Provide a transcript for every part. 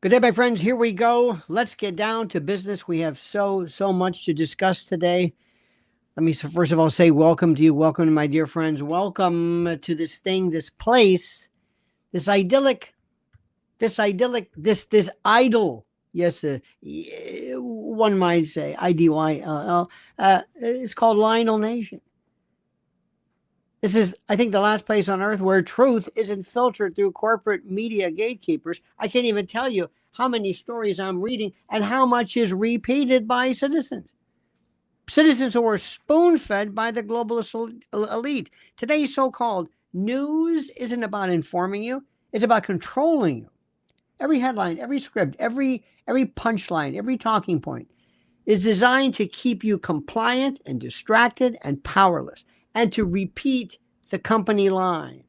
Good day, my friends. Here we go. Let's get down to business. We have so much to discuss today. Let me first of all say welcome to you. Welcome to my dear friends. Welcome to this thing, this place, this idyllic, this idol. Yes, one might say, IDYLL. It's called Lionel Nation. This is, I think, the last place on earth where truth isn't filtered through corporate media gatekeepers. I can't even tell you how many stories I'm reading and how much is repeated by citizens. Citizens who are spoon-fed by the globalist elite. Today's so-called news isn't about informing you. It's about controlling you. Every headline, every script, every punchline, every talking point is designed to keep you compliant and distracted and powerless, and to repeat the company line.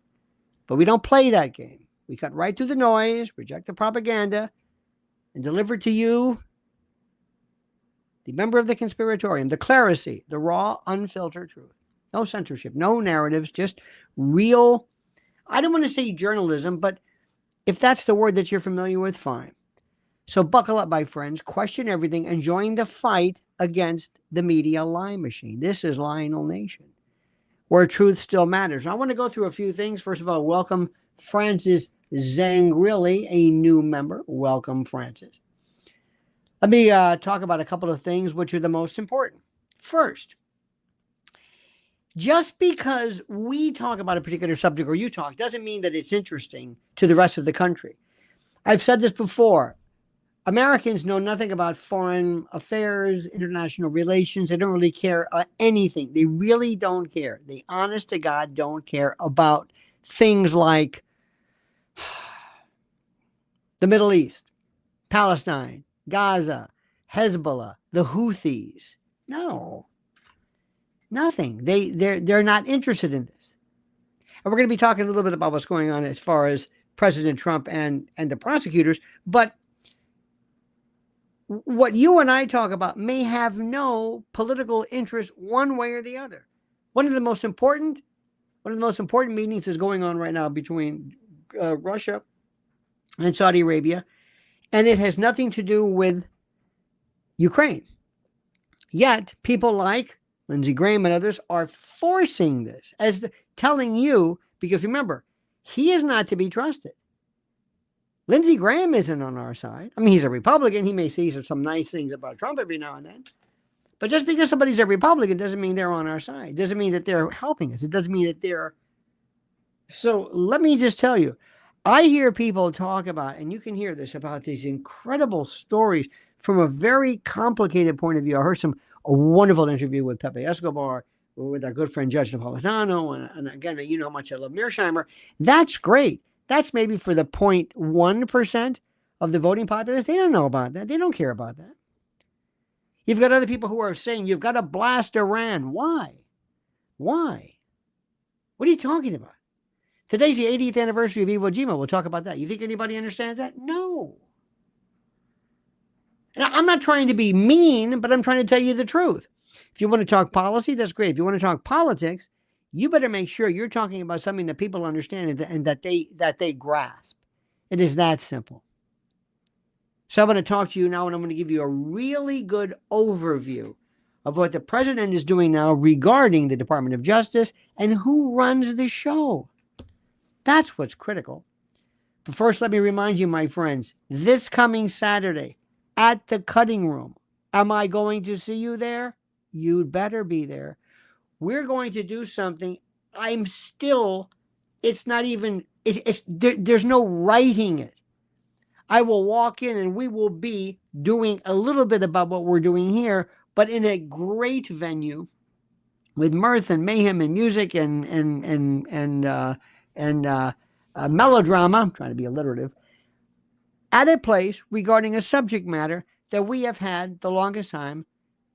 But we don't play that game. We cut right through the noise, reject the propaganda, and deliver to you, the member of the conspiratorium, the clerisy, the raw, unfiltered truth. No censorship, no narratives, just real, I don't want to say journalism, but if that's the word that you're familiar with, fine. So buckle up, my friends, question everything, and join the fight against the media lie machine. This is Lionel Nation, where truth still matters. I want to go through a few things. First of all, welcome Francis Zangrilli, a new member. Welcome, Francis. Let me talk about a couple of things which are the most important. First, just because we talk about a particular subject or you talk doesn't mean that it's interesting to the rest of the country. I've said this before. Americans know nothing about foreign affairs, international relations. They don't really care anything. They really don't care. They, honest to God, don't care about things like the Middle East, Palestine, Gaza, Hezbollah, the Houthis. No, nothing. They're not interested in this. And we're going to be talking a little bit about what's going on as far as President Trump and the prosecutors, but what you and I talk about may have no political interest one way or the other. One of the most important meetings is going on right now between Russia and Saudi Arabia, and it has nothing to do with Ukraine. Yet people like Lindsey Graham and others are forcing this, telling you, because remember, he is not to be trusted. Lindsey Graham isn't on our side. I mean, he's a Republican. He may say some nice things about Trump every now and then. But just because somebody's a Republican doesn't mean they're on our side. It doesn't mean that they're helping us. It doesn't mean that they're... So let me just tell you, I hear people talk about, and you can hear this, about these incredible stories from a very complicated point of view. I heard a wonderful interview with Pepe Escobar, with our good friend Judge Napolitano, and again, you know how much I love Mearsheimer. That's great. That's maybe for the 0.1% of the voting populace. They don't know about that. They don't care about that. You've got other people who are saying you've got to blast Iran. Why? Why? What are you talking about? Today's the 80th anniversary of Iwo Jima. We'll talk about that. You think anybody understands that? No. Now, I'm not trying to be mean, but I'm trying to tell you the truth. If you want to talk policy, that's great. If you want to talk politics, you better make sure you're talking about something that people understand and that they grasp. It is that simple. So I'm going to talk to you now, and I'm going to give you a really good overview of what the president is doing now regarding the Department of Justice and who runs the show. That's what's critical. But first, let me remind you, my friends, this coming Saturday at the Cutting Room, am I going to see you there? You'd better be there. We're going to do something. It's not even, there's no writing it. I will walk in and we will be doing a little bit about what we're doing here, but in a great venue with mirth and mayhem and music and melodrama. I'm trying to be alliterative. At a place regarding a subject matter that we have had the longest time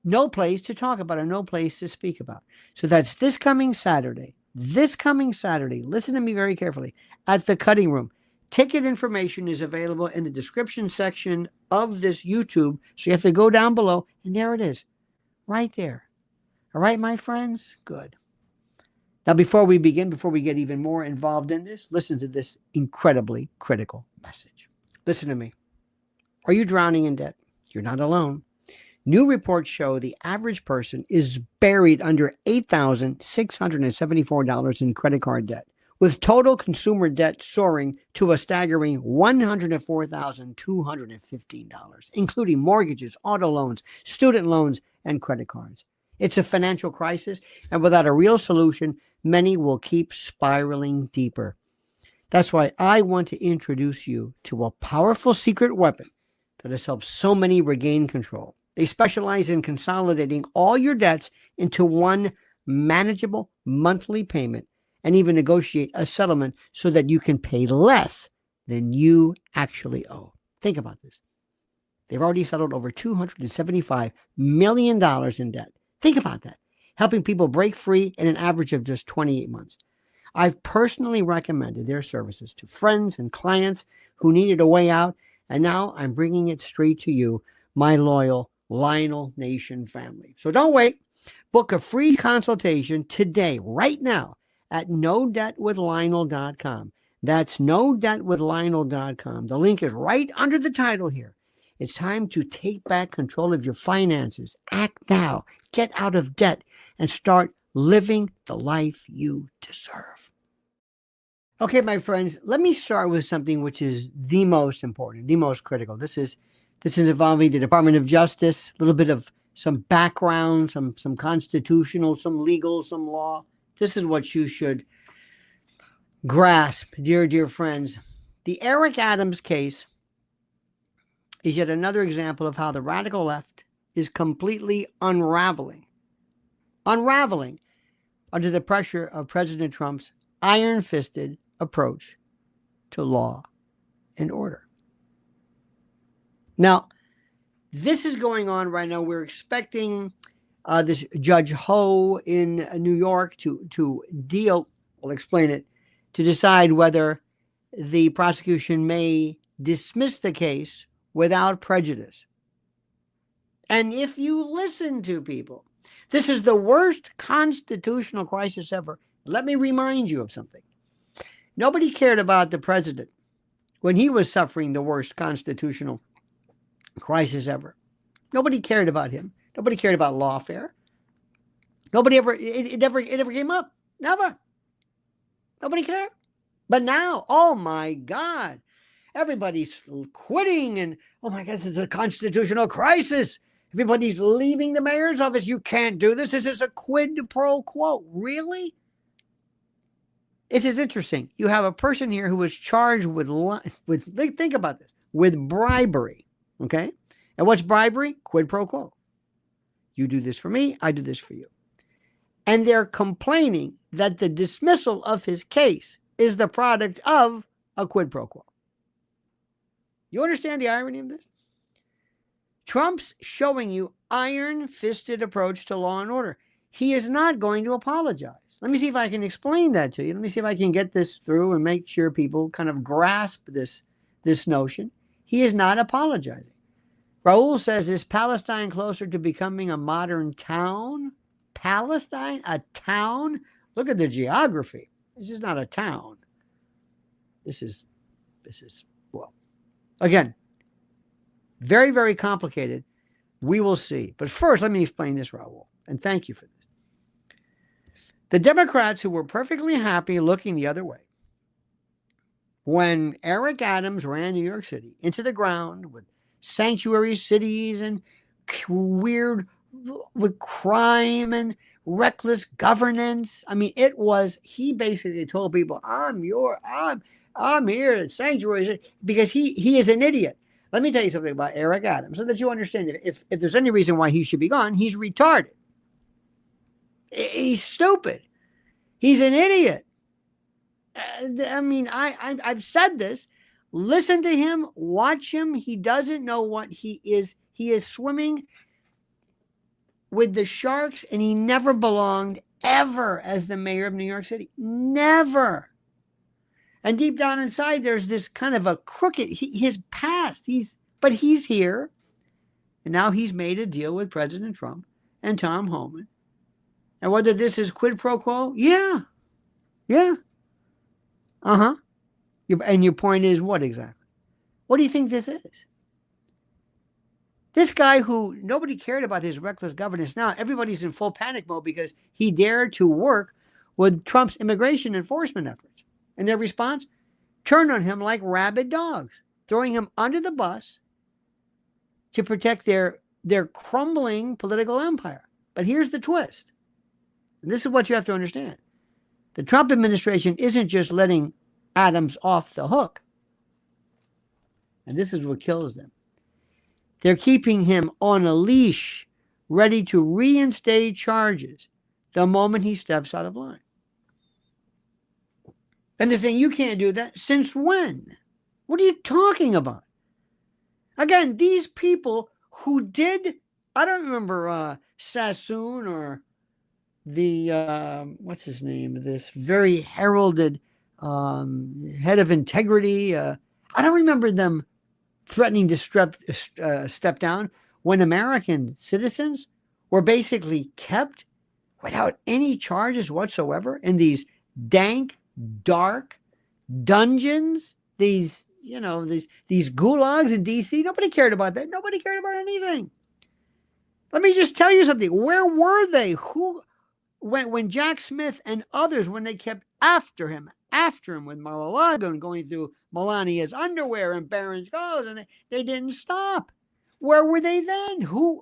no place to talk about or no place to speak about. So that's this coming Saturday. Listen to me very carefully. At the Cutting Room. Ticket information is available in the description section of this YouTube. So you have to go down below, and there it is. Right there. All right, my friends? Good. Now, before we begin, before we get even more involved in this, listen to this incredibly critical message. Listen to me. Are you drowning in debt? You're not alone. New reports show the average person is buried under $8,674 in credit card debt, with total consumer debt soaring to a staggering $104,215, including mortgages, auto loans, student loans, and credit cards. It's a financial crisis, and without a real solution, many will keep spiraling deeper. That's why I want to introduce you to a powerful secret weapon that has helped so many regain control. They specialize in consolidating all your debts into one manageable monthly payment and even negotiate a settlement so that you can pay less than you actually owe. Think about this. They've already settled over $275 million in debt. Think about that. Helping people break free in an average of just 28 months. I've personally recommended their services to friends and clients who needed a way out, and now I'm bringing it straight to you, my loyal Lionel Nation family. So don't wait. Book a free consultation today, right now, at nodebtwithlionel.com. That's nodebtwithlionel.com. The link is right under the title here. It's time to take back control of your finances. Act now. Get out of debt and start living the life you deserve. Okay, my friends, let me start with something which is the most important, the most critical. This is involving the Department of Justice, a little bit of some background, some constitutional, some legal, some law. This is what you should grasp, dear friends. The Eric Adams case is yet another example of how the radical left is completely unraveling under the pressure of President Trump's iron-fisted approach to law and order. Now, this is going on right now. We're expecting this Judge Ho in New York to deal, we'll explain it, to decide whether the prosecution may dismiss the case without prejudice. And if you listen to people, this is the worst constitutional crisis ever. Let me remind you of something. Nobody cared about the president when he was suffering the worst constitutional crisis ever. Nobody cared about him. Nobody cared about lawfare. Nobody ever, it never came up. Never. Nobody cared. But now, oh my God, everybody's quitting and, oh my God, this is a constitutional crisis. Everybody's leaving the mayor's office. You can't do this. This is a quid pro quo. Really? This is interesting. You have a person here who was charged with think about this, with bribery. Okay? And what's bribery? Quid pro quo. You do this for me, I do this for you. And they're complaining that the dismissal of his case is the product of a quid pro quo. You understand the irony of this? Trump's showing you iron-fisted approach to law and order. He is not going to apologize. Let me see if I can explain that to you. Let me see if I can get this through and make sure people kind of grasp this notion. He is not apologizing. Raul says, is Palestine closer to becoming a modern town? Palestine? A town? Look at the geography. This is not a town. This is, well, again, very, very complicated. We will see. But first, let me explain this, Raul. And thank you for this. The Democrats who were perfectly happy looking the other way when Eric Adams ran New York City into the ground with sanctuary cities and weird with crime and reckless governance. I mean, he basically told people, I'm here at sanctuary because he is an idiot. Let me tell you something about Eric Adams so that you understand that if there's any reason why he should be gone, he's retarded. He's stupid. He's an idiot. I mean, I've said this. Listen to him. Watch him. He doesn't know what he is. He is swimming with the sharks, and he never belonged ever as the mayor of New York City. Never. And deep down inside, there's this kind of a crooked, his past. But he's here. And now he's made a deal with President Trump and Tom Homan. And whether this is quid pro quo? Yeah. Uh-huh. And your point is what exactly? What do you think this is? This guy who nobody cared about his reckless governance, now everybody's in full panic mode because he dared to work with Trump's immigration enforcement efforts. And their response? Turned on him like rabid dogs, throwing him under the bus to protect their crumbling political empire. But here's the twist. And this is what you have to understand. The Trump administration isn't just letting Adams off the hook. And this is what kills them. They're keeping him on a leash, ready to reinstate charges the moment he steps out of line. And they're saying, you can't do that. Since when? What are you talking about? Again, these people who did, I don't remember Sassoon or the, what's his name, this very heralded head of integrity. I don't remember them threatening to step down when American citizens were basically kept without any charges whatsoever in these dank, dark dungeons, these gulags in DC. Nobody cared about that. Nobody cared about anything. Let me just tell you something. Where were they? When Jack Smith and others, when they kept after him with Mar-a-Lago and going through Melania's underwear and Barron's clothes, and they didn't stop. Where were they then? Who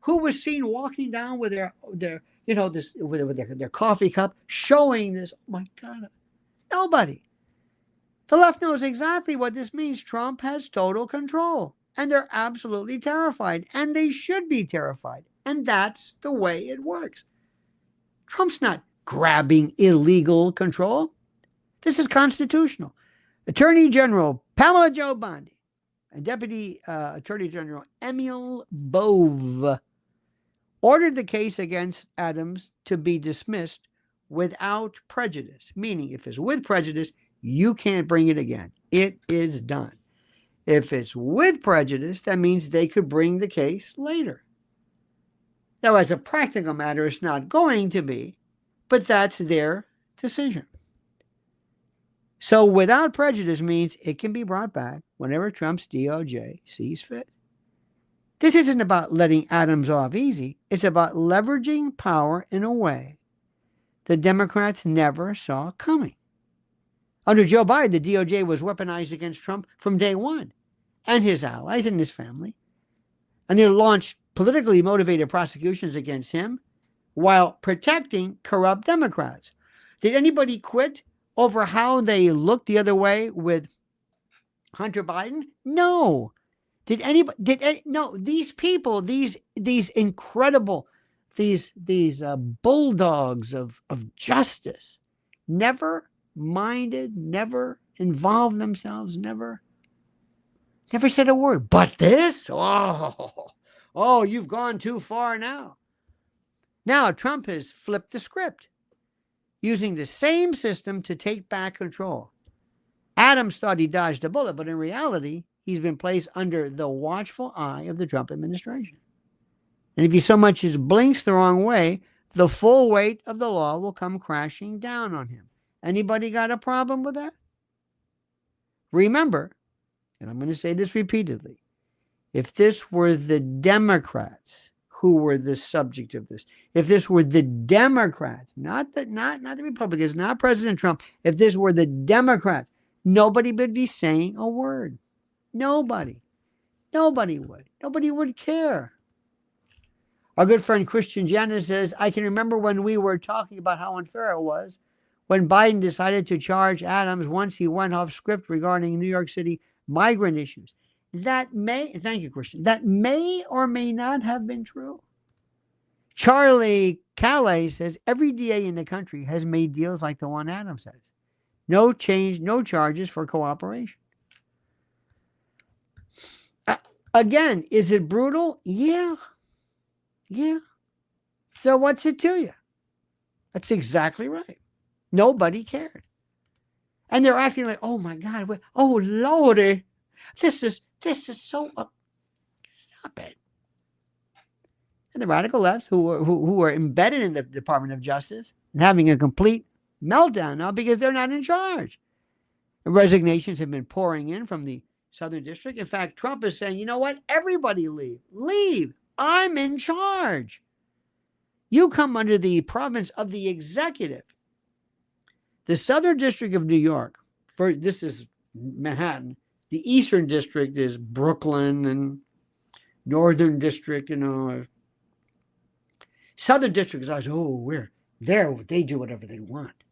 was seen walking down with their coffee cup, showing this? Oh my God, nobody. The left knows exactly what this means. Trump has total control, and they're absolutely terrified, and they should be terrified, and that's the way it works. Trump's not grabbing illegal control. This is constitutional. Attorney General Pamela Jo Bondi and Deputy Attorney General Emil Bove ordered the case against Adams to be dismissed without prejudice, meaning if it's with prejudice, you can't bring it again. It is done. If it's with prejudice, that means they could bring the case later. Now, as a practical matter, it's not going to be, but that's their decision. So without prejudice means it can be brought back whenever Trump's DOJ sees fit. This isn't about letting Adams off easy. It's about leveraging power in a way the Democrats never saw coming. Under Joe Biden, the DOJ was weaponized against Trump from day one, and his allies and his family. And they launched politically motivated prosecutions against him while protecting corrupt Democrats. Did anybody quit over how they looked the other way with Hunter Biden? No. Did anybody? No. These people, these incredible, these bulldogs of justice, never minded, never involved themselves, never said a word. But this, oh, you've gone too far now. Now Trump has flipped the script, using the same system to take back control. Adams thought he dodged a bullet, but in reality, he's been placed under the watchful eye of the Trump administration. And if he so much as blinks the wrong way, the full weight of the law will come crashing down on him. Anybody got a problem with that? Remember, and I'm going to say this repeatedly, if this were the Democrats who were the subject of this, if this were the Democrats, not the Republicans, not President Trump, if this were the Democrats, nobody would be saying a word. Nobody would. Nobody would care. Our good friend Christian Janis says, I can remember when we were talking about how unfair it was when Biden decided to charge Adams once he went off script regarding New York City migrant issues. Thank you, Christian, that may or may not have been true. Charlie Calais says, every DA in the country has made deals like the one Adams has. No change, no charges for cooperation. Again, is it brutal? Yeah. So what's it to you? That's exactly right. Nobody cared. And they're acting like, oh my God, oh Lordy, this is so, stop it. And the radical left who are embedded in the Department of Justice and having a complete meltdown now because they're not in charge. And resignations have been pouring in from the Southern District. In fact, Trump is saying, you know what? Everybody leave. Leave. I'm in charge. You come under the province of the executive. The Southern District of New York, this is Manhattan. The Eastern District is Brooklyn, and Northern District, Southern District is always, we're there. They do whatever they want.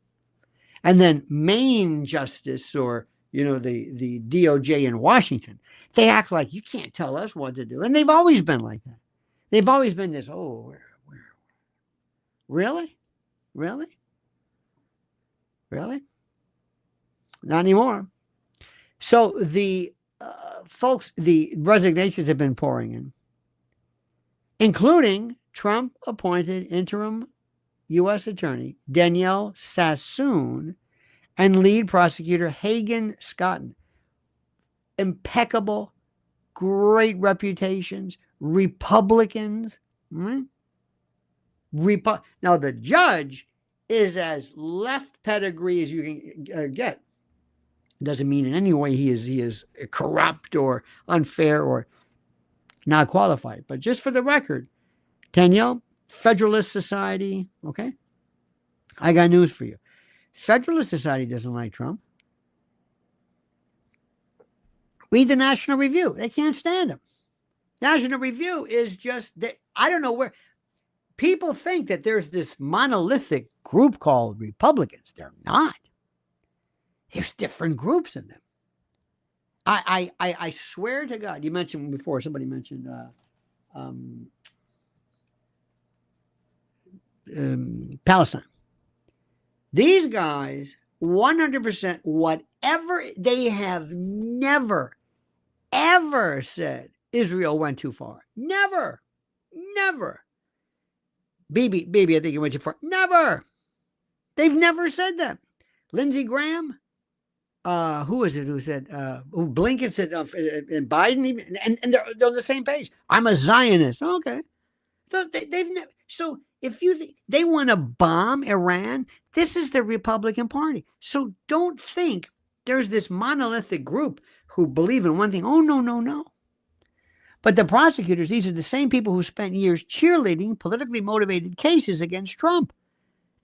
And then Main Justice, or, the DOJ in Washington, they act like you can't tell us what to do. And they've always been like that. They've always been this, really? Really? Really? Not anymore. So the folks, the resignations have been pouring in, including Trump-appointed interim U.S. Attorney Danielle Sassoon and lead prosecutor Hagen Scotton. Impeccable, great reputations, Republicans. Now, the judge is as left pedigree as you can get. Doesn't mean in any way he is corrupt or unfair or not qualified. But just for the record, Danielle, Federalist Society, okay? I got news for you. Federalist Society doesn't like Trump. Read the National Review. They can't stand him. National Review is just, I don't know where. People think that there's this monolithic group called Republicans. They're not. There's different groups in them. I swear to God, you mentioned before, somebody mentioned Palestine. These guys, 100%, whatever, they have never, ever said Israel went too far. Never. Bibi, I think it went too far. Never. They've never said that. Lindsey Graham, who is it who said, who Blinken said, and Biden, even, and they're on the same page. I'm a Zionist. Okay. So they've never, so if you think they want to bomb Iran, this is the Republican Party. So don't think there's this monolithic group who believe in one thing. Oh, no. But the prosecutors, these are the same people who spent years cheerleading politically motivated cases against Trump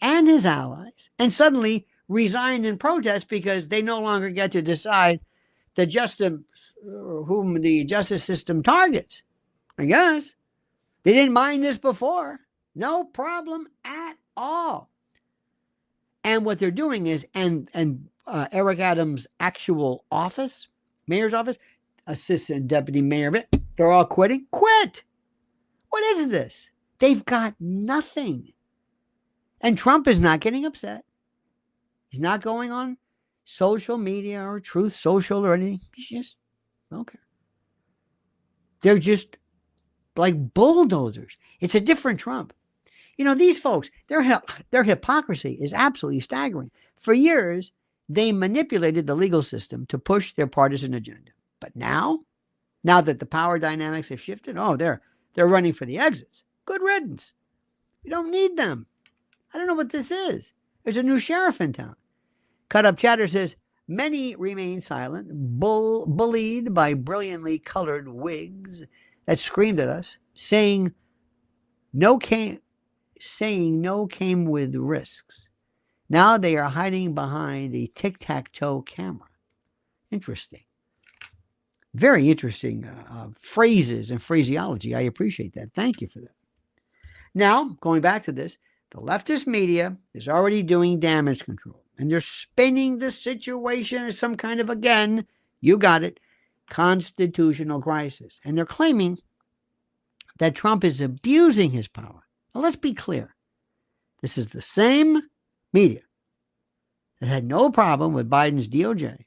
and his allies, and suddenly resigned in protest because they no longer get to decide the justice, whom the justice system targets. I guess they didn't mind this before. No problem at all. And what they're doing is, and Eric Adams' actual office, mayor's office, assistant deputy mayor, they're all quitting. Quit! What is this? They've got nothing. And Trump is not getting upset. He's not going on social media or Truth Social or anything. He's just, okay. They're just like bulldozers. It's a different Trump. These folks, their hypocrisy is absolutely staggering. For years, they manipulated the legal system to push their partisan agenda. But now that the power dynamics have shifted, they're running for the exits. Good riddance. We don't need them. I don't know what this is. There's a new sheriff in town. Cut Up Chatter says, many remain silent, bullied by brilliantly colored wigs that screamed at us, saying no came with risks. Now they are hiding behind a tic-tac-toe camera. Interesting. Very interesting phrases and phraseology. I appreciate that. Thank you for that. Now, going back to this, the leftist media is already doing damage control, and they're spinning the situation as some kind of, again, you got it, constitutional crisis. And they're claiming that Trump is abusing his power. Now, let's be clear. This is the same media that had no problem with Biden's DOJ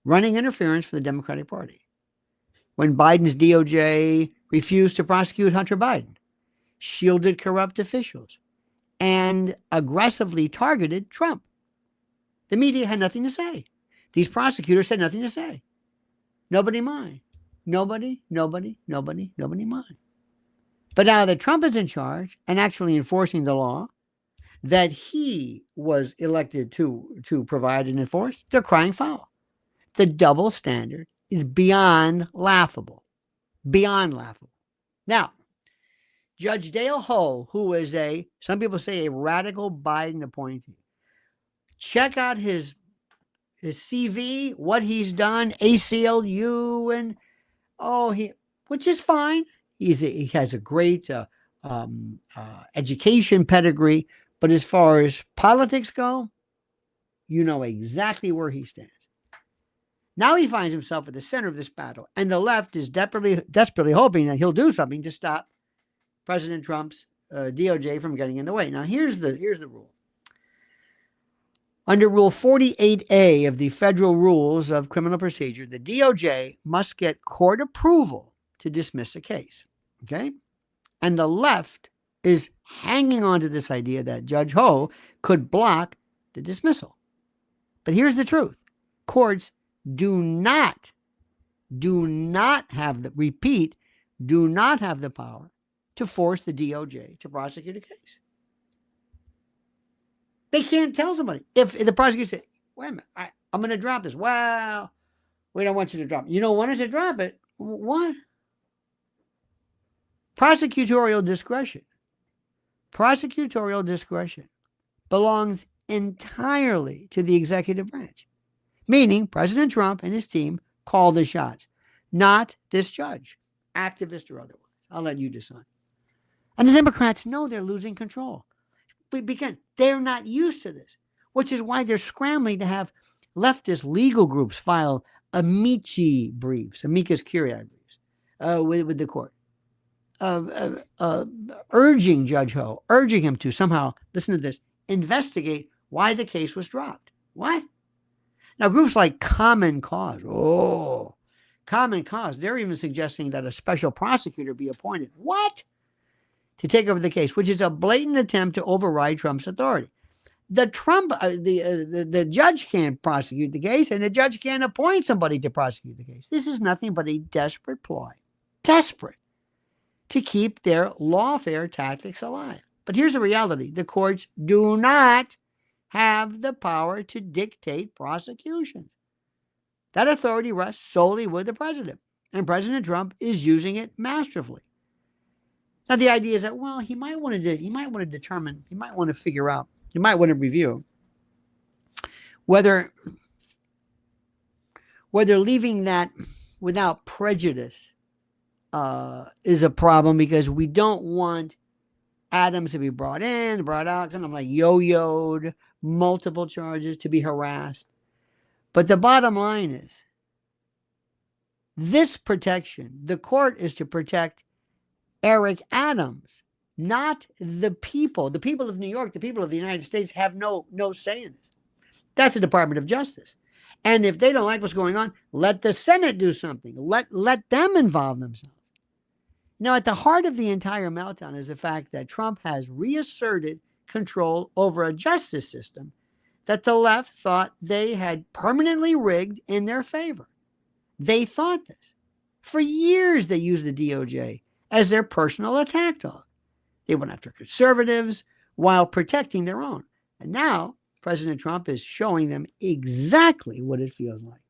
running interference for the Democratic Party. When Biden's DOJ refused to prosecute Hunter Biden, shielded corrupt officials, and aggressively targeted Trump. The media had nothing to say. These prosecutors had nothing to say. Nobody mind. Nobody mind. But now that Trump is in charge and actually enforcing the law that he was elected to provide and enforce, they're crying foul. The double standard is beyond laughable. Beyond laughable. Now, Judge Dale Ho, who is some people say a radical Biden appointee. Check out his CV, what he's done, ACLU, and which is fine. He has a great education pedigree, but as far as politics go, you know exactly where he stands. Now he finds himself at the center of this battle, and the left is desperately hoping that he'll do something to stop President Trump's DOJ from getting in the way. Now, here's the rule. Under Rule 48A of the Federal Rules of Criminal Procedure, the DOJ must get court approval to dismiss a case. Okay? And the left is hanging on to this idea that Judge Ho could block the dismissal. But here's the truth. Courts do not have the power to force the DOJ to prosecute a case. They can't tell somebody. If the prosecutor says, wait a minute, I'm going to drop this. Well, we don't want you to drop it. You don't want us to drop it? What? Prosecutorial discretion belongs entirely to the executive branch, meaning President Trump and his team call the shots, not this judge, activist or otherwise. I'll let you decide. And the Democrats know they're losing control. Because they're not used to this, which is why they're scrambling to have leftist legal groups file amicus curiae briefs with the court, urging Judge Ho, urging him to somehow, listen to this, investigate why the case was dropped. What? Now, groups like Common Cause, they're even suggesting that a special prosecutor be appointed. What? To take over the case, which is a blatant attempt to override Trump's authority. The judge can't prosecute the case, and the judge can't appoint somebody to prosecute the case. This is nothing but a desperate ploy, desperate to keep their lawfare tactics alive. But here's the reality. The courts do not have the power to dictate prosecution. That authority rests solely with the president, and President Trump is using it masterfully. Now, the idea is that, well, he might want to figure out, he might want to review whether leaving that without prejudice is a problem, because we don't want Adams to be brought in, brought out, kind of like yo-yoed, multiple charges, to be harassed. But the bottom line is, this protection, the court is to protect Eric Adams, not the people. The people of New York, the people of the United States have no say in this. That's the Department of Justice. And if they don't like what's going on, let the Senate do something. Let them involve themselves. Now, at the heart of the entire meltdown is the fact that Trump has reasserted control over a justice system that the left thought they had permanently rigged in their favor. They thought this. For years, they used the DOJ as their personal attack dog. They went after conservatives while protecting their own. And now President Trump is showing them exactly what it feels like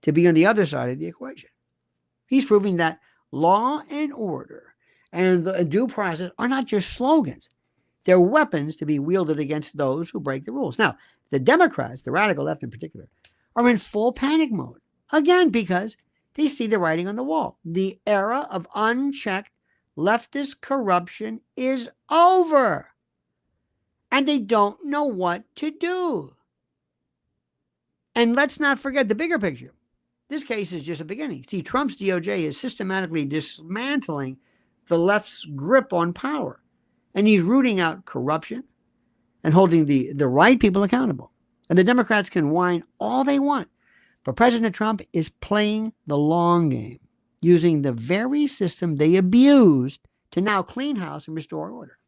to be on the other side of the equation. He's proving that law and order and the due process are not just slogans. They're weapons to be wielded against those who break the rules. Now, the Democrats, the radical left in particular, are in full panic mode. Again, because they see the writing on the wall. The era of unchecked leftist corruption is over, and they don't know what to do. And let's not forget the bigger picture. This case is just a beginning. See, Trump's DOJ is systematically dismantling the left's grip on power, and he's rooting out corruption and holding the right people accountable. And the Democrats can whine all they want, but President Trump is playing the long game, using the very system they abused to now clean house and restore order.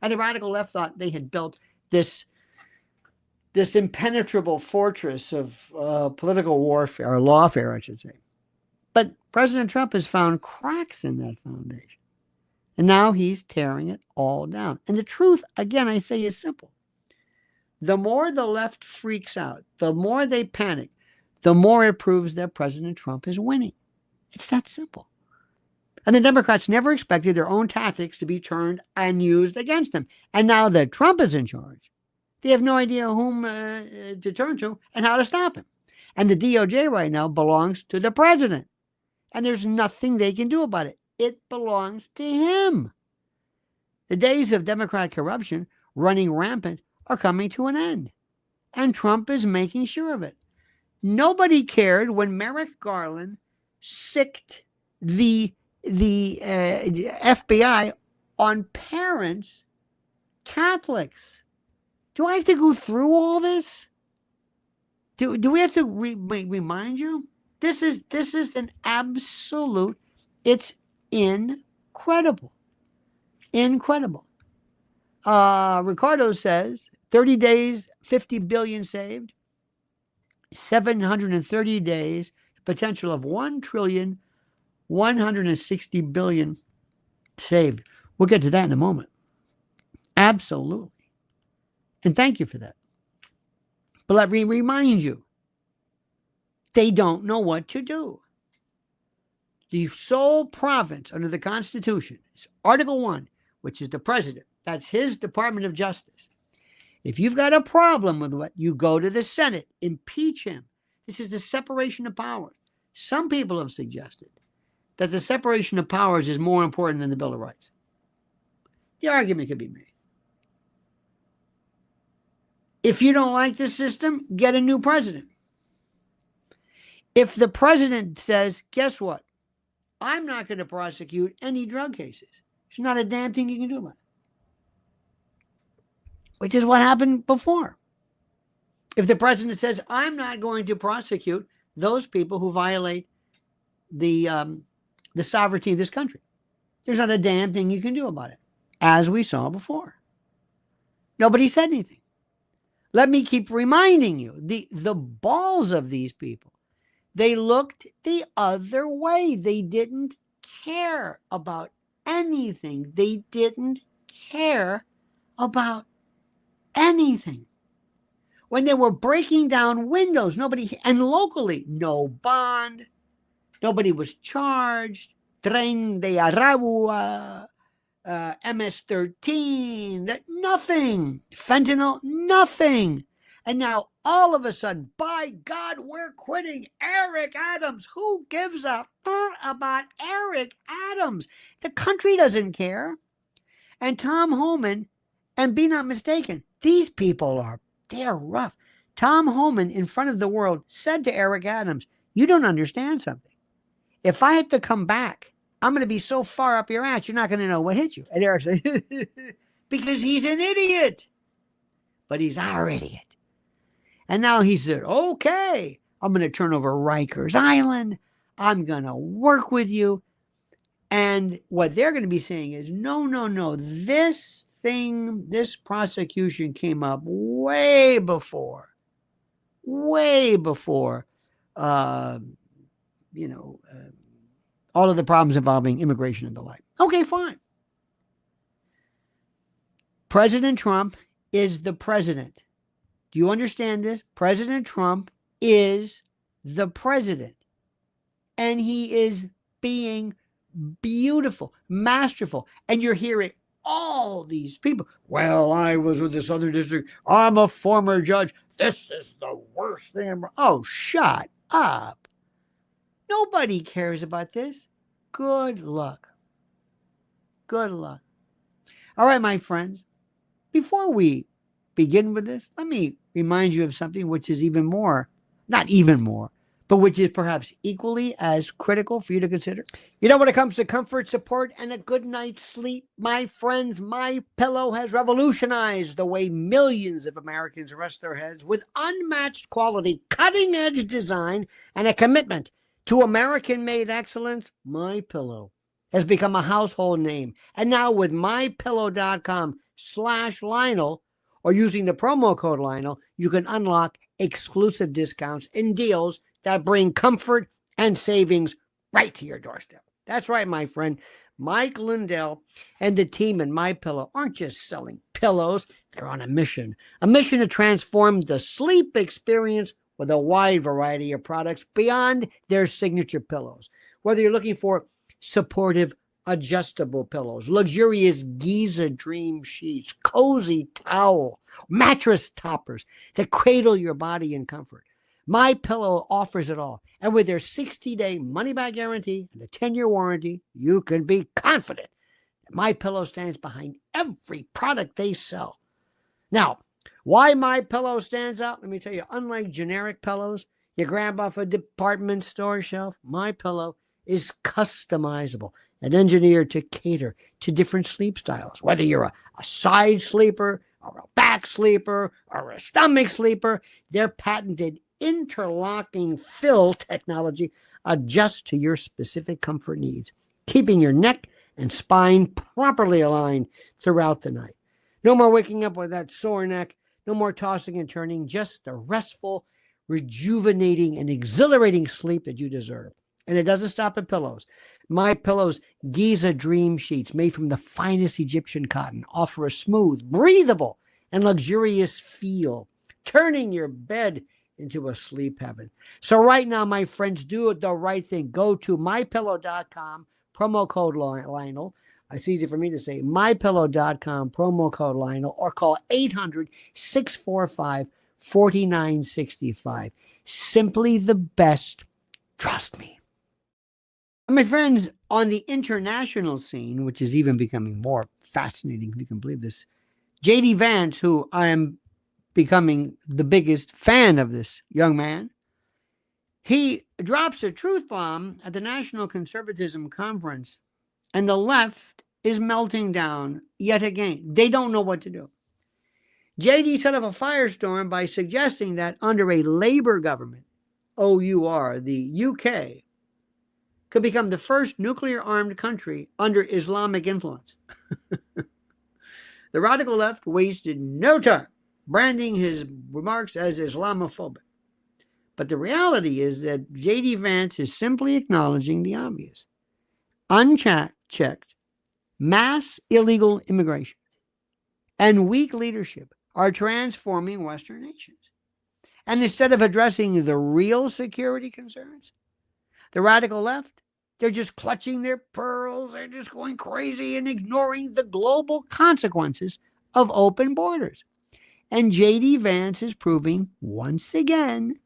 And the radical left thought they had built this impenetrable fortress of political warfare, or lawfare, I should say. But President Trump has found cracks in that foundation. And now he's tearing it all down. And the truth, again, I say, is simple. The more the left freaks out, the more they panic, the more it proves that President Trump is winning. It's that simple. And the Democrats never expected their own tactics to be turned and used against them. And now that Trump is in charge, they have no idea whom to turn to and how to stop him. And the DOJ right now belongs to the president. And there's nothing they can do about it. It belongs to him. The days of Democrat corruption running rampant are coming to an end. And Trump is making sure of it. Nobody cared when Merrick Garland sicked the FBI on parents, Catholics. Do I have to go through all this? Do we have to remind you? This is an absolute, it's incredible. Incredible. Ricardo says 30 days, 50 billion saved. 730 days, potential of 1,160 billion saved. We'll get to that in a moment. Absolutely. And thank you for that. But let me remind you, they don't know what to do. The sole province under the Constitution is Article 1, which is the president. That's his Department of Justice. If you've got a problem with what, you go to the Senate, impeach him. This is the separation of powers. Some people have suggested that the separation of powers is more important than the Bill of Rights. The argument could be made. If you don't like the system, get a new president. If the president says, guess what? I'm not going to prosecute any drug cases. There's not a damn thing you can do about it. Which is what happened before. If the president says, I'm not going to prosecute those people who violate the sovereignty of this country, there's not a damn thing you can do about it, as we saw before. Nobody said anything. Let me keep reminding you, the balls of these people, they looked the other way. They didn't care about anything. They didn't care about anything. When they were breaking down windows, nobody, and locally, no bond, nobody was charged, tren de Aragua, MS-13, nothing, fentanyl, nothing. And now all of a sudden, by God, we're quitting Eric Adams. Who gives a fuck about Eric Adams? The country doesn't care. And Tom Homan, and be not mistaken, these people they're rough. Tom Homan, in front of the world, said to Eric Adams, you don't understand something. If I have to come back, I'm going to be so far up your ass, you're not going to know what hit you. And Eric said, because he's an idiot. But he's our idiot. And now he said, okay, I'm going to turn over Rikers Island. I'm going to work with you. And what they're going to be saying is, no, this prosecution came up way before, all of the problems involving immigration and the like. Okay, fine. President Trump is the president. Do you understand this? President Trump is the president. And he is being beautiful, masterful. And you're hearing all these people. Well, I was with this other district. I'm a former judge. This is the worst thing ever. Oh, shut up. Nobody cares about this. Good luck. Good luck. All right, my friends. Before we begin with this, let me remind you of something which is even more, not even more, but which is perhaps equally as critical for you to consider. You know, when it comes to comfort, support, and a good night's sleep, my friends, MyPillow has revolutionized the way millions of Americans rest their heads with unmatched quality, cutting-edge design, and a commitment to American-made excellence. MyPillow has become a household name. And now with MyPillow.com/Lionel, or using the promo code Lionel, you can unlock exclusive discounts and deals that bring comfort and savings right to your doorstep. That's right, my friend. Mike Lindell and the team at MyPillow aren't just selling pillows. They're on a mission to transform the sleep experience with a wide variety of products beyond their signature pillows. Whether you're looking for supportive adjustable pillows, luxurious Giza dream sheets, cozy towel, mattress toppers that cradle your body in comfort, MyPillow offers it all. And with their 60-day money-back guarantee and a 10-year warranty, you can be confident that MyPillow stands behind every product they sell. Now, why MyPillow stands out? Let me tell you, unlike generic pillows you grab off a department store shelf, MyPillow is customizable and engineered to cater to different sleep styles. Whether you're a side sleeper or a back sleeper or a stomach sleeper, their patented interlocking fill technology adjusts to your specific comfort needs, keeping your neck and spine properly aligned throughout the night. No more waking up with that sore neck, no more tossing and turning, just the restful, rejuvenating, and exhilarating sleep that you deserve. And it doesn't stop at pillows. MyPillow's Giza Dream Sheets, made from the finest Egyptian cotton, offer a smooth, breathable, and luxurious feel, turning your bed into a sleep heaven. So right now, my friends, do the right thing. Go to MyPillow.com, promo code Lionel. It's easy for me to say, MyPillow.com, promo code Lionel, or call 800-645-4965. Simply the best. Trust me. My friends, on the international scene, which is even becoming more fascinating, if you can believe this, J.D. Vance, who I am becoming the biggest fan of this young man, he drops a truth bomb at the National Conservatism Conference, and the left is melting down yet again. They don't know what to do. J.D. set off a firestorm by suggesting that under a Labour government, OUR, the UK, could become the first nuclear-armed country under Islamic influence. The radical left wasted no time branding his remarks as Islamophobic. But the reality is that J.D. Vance is simply acknowledging the obvious. Unchecked, mass illegal immigration and weak leadership are transforming Western nations. And instead of addressing the real security concerns, the radical left, they're just clutching their pearls. They're just going crazy and ignoring the global consequences of open borders. And J.D. Vance is proving once again